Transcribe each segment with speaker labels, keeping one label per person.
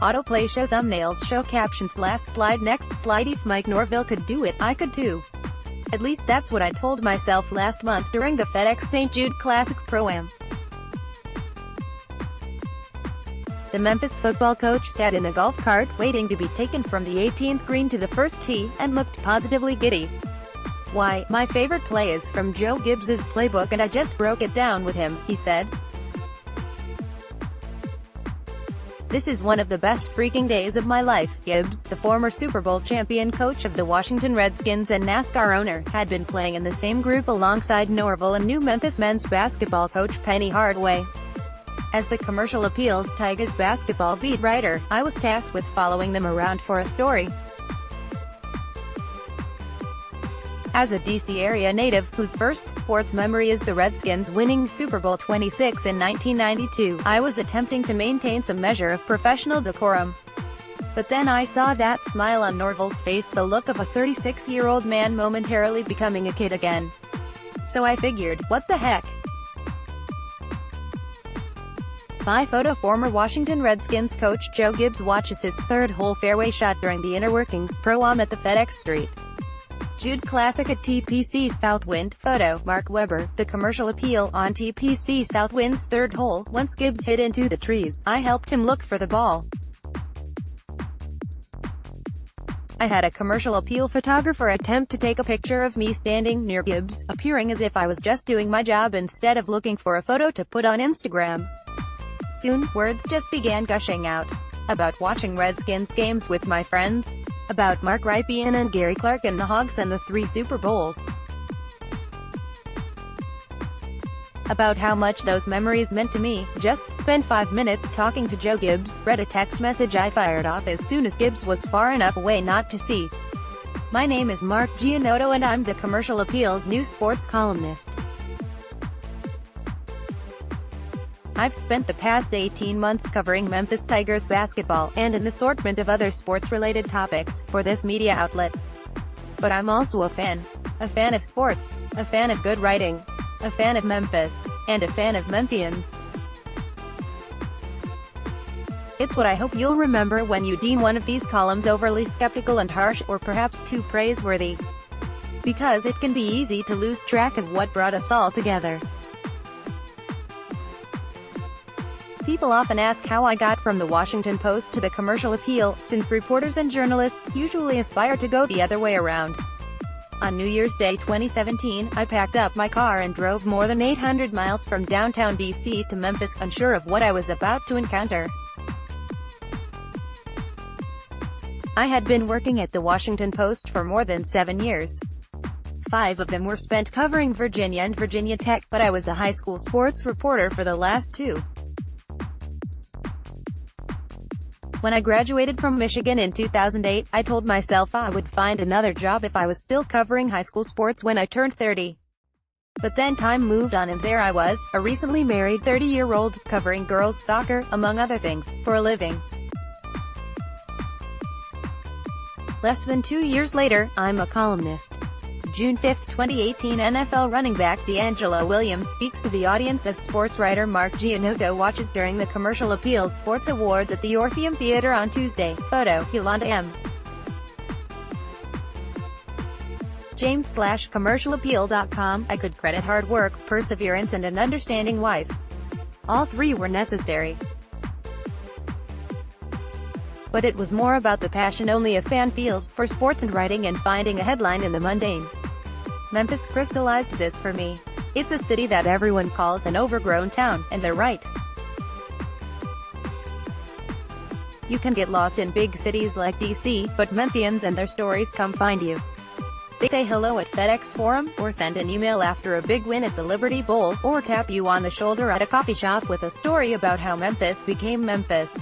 Speaker 1: AutoplayShow, ThumbnailsShow, CaptionsLast, SlideNext, SlideIf. Mike Norvell could do it, I could too. At least that's what I told myself last month during the FedEx St. Jude Classic Pro-Am. The Memphis football coach sat in a golf cart, waiting to be taken from the 18th green to the first tee, and looked positively giddy. "Why, my favorite play is from Joe Gibbs's playbook and I just broke it down with him," he said. "This is one of the best freaking days of my life." Gibbs, the former Super Bowl champion coach of the Washington Redskins and NASCAR owner, had been playing in the same group alongside Norvell and new Memphis men's basketball coach Penny Hardaway. As the Commercial Appeals Tigers basketball beat writer, I was tasked with following them around for a story. As a DC area native, whose first sports memory is the Redskins winning Super Bowl 26 in 1992, I was attempting to maintain some measure of professional decorum. But then I saw that smile on Norvell's face, the look of a 36-year-old man momentarily becoming a kid again. So I figured, what the heck? By photo, former Washington Redskins coach Joe Gibbs watches his third-hole fairway shot during the Inner Workings Pro-Am at the FedEx St. Jude Classic at TPC Southwind. Photo, Mark Webber. The Commercial Appeal. On TPC Southwind's third hole, once Gibbs hit into the trees, I helped him look for the ball. I had a Commercial Appeal photographer attempt to take a picture of me standing near Gibbs, appearing as if I was just doing my job instead of looking for a photo to put on Instagram. Soon, words just began gushing out. About watching Redskins games with my friends. About Mark Rypien and Gary Clark and the Hogs and the 3 Super Bowls. About how much those memories meant to me. Just spent 5 minutes talking to Joe Gibbs, read a text message I fired off as soon as Gibbs was far enough away not to see. "My name is Mark Giannotto and I'm the Commercial Appeal's new sports columnist. I've spent the past 18 months covering Memphis Tigers basketball, and an assortment of other sports-related topics, for this media outlet. But I'm also a fan. A fan of sports. A fan of good writing. A fan of Memphis. And a fan of Memphians. It's what I hope you'll remember when you deem one of these columns overly skeptical and harsh, or perhaps too praiseworthy. Because it can be easy to lose track of what brought us all together. People often ask how I got from the Washington Post to the Commercial Appeal, since reporters and journalists usually aspire to go the other way around. On New Year's Day 2017, I packed up my car and drove more than 800 miles from downtown DC to Memphis, unsure of what I was about to encounter. I had been working at the Washington Post for more than 7 years. 5 of them were spent covering Virginia and Virginia Tech, but I was a high school sports reporter for the last 2. When I graduated from Michigan in 2008, I told myself I would find another job if I was still covering high school sports when I turned 30. But then time moved on and there I was, a recently married 30-year-old, covering girls' soccer, among other things, for a living. Less than 2 years later, I'm a columnist. June 5, 2018, NFL running back DeAngelo Williams speaks to the audience as sports writer Mark Giannotto watches during the Commercial Appeals Sports Awards at the Orpheum Theater on Tuesday. Photo, Yolanda M. James/CommercialAppeal.com. I could credit hard work, perseverance and an understanding wife. All 3 were necessary. But it was more about the passion only a fan feels, for sports and writing and finding a headline in the mundane. Memphis crystallized this for me. It's a city that everyone calls an overgrown town, and they're right. You can get lost in big cities like DC, but Memphians and their stories come find you. They say hello at FedEx Forum, or send an email after a big win at the Liberty Bowl, or tap you on the shoulder at a coffee shop with a story about how Memphis became Memphis.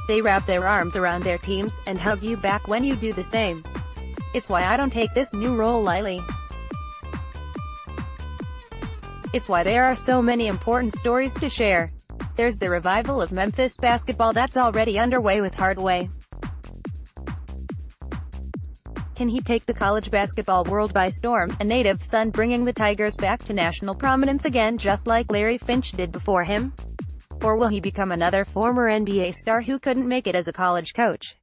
Speaker 1: They wrap their arms around their teams, and hug you back when you do the same. It's why I don't take this new role lightly. It's why there are so many important stories to share. There's the revival of Memphis basketball that's already underway with Hardaway. Can he take the college basketball world by storm, a native son bringing the Tigers back to national prominence again just like Larry Finch did before him? Or will he become another former NBA star who couldn't make it as a college coach?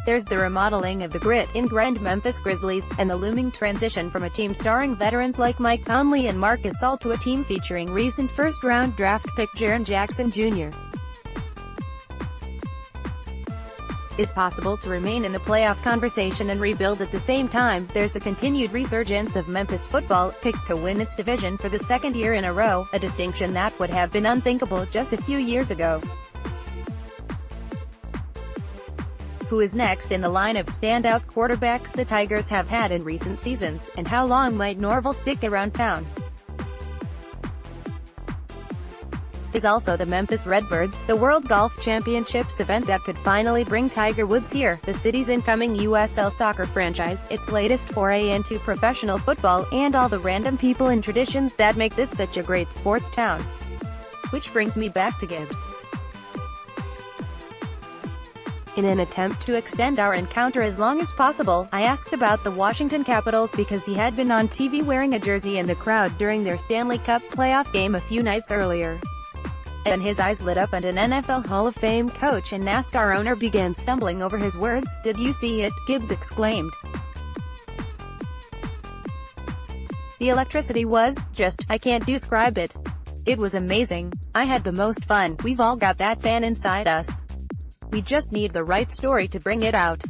Speaker 1: There's the remodeling of the grit-and-grind Memphis Grizzlies, and the looming transition from a team starring veterans like Mike Conley and Marc Gasol to a team featuring recent first-round draft pick Jaren Jackson Jr. Is it possible to remain in the playoff conversation and rebuild at the same time? There's the continued resurgence of Memphis football, picked to win its division for the second year in a row, a distinction that would have been unthinkable just a few years ago. Who is next in the line of standout quarterbacks the Tigers have had in recent seasons, and how long might Norvell stick around town? Is also the Memphis Redbirds, the World Golf Championships event that could finally bring Tiger Woods here, the city's incoming USL soccer franchise, its latest foray into professional football, and all the random people and traditions that make this such a great sports town. Which brings me back to Gibbs. In an attempt to extend our encounter as long as possible, I asked about the Washington Capitals because he had been on TV wearing a jersey in the crowd during their Stanley Cup playoff game a few nights earlier. And his eyes lit up, and an NFL Hall of Fame coach and NASCAR owner began stumbling over his words. "Did you see it?" Gibbs exclaimed. "The electricity was just, I can't describe it. It was amazing. I had the most fun. We've all got that fan inside us. We just need the right story to bring it out."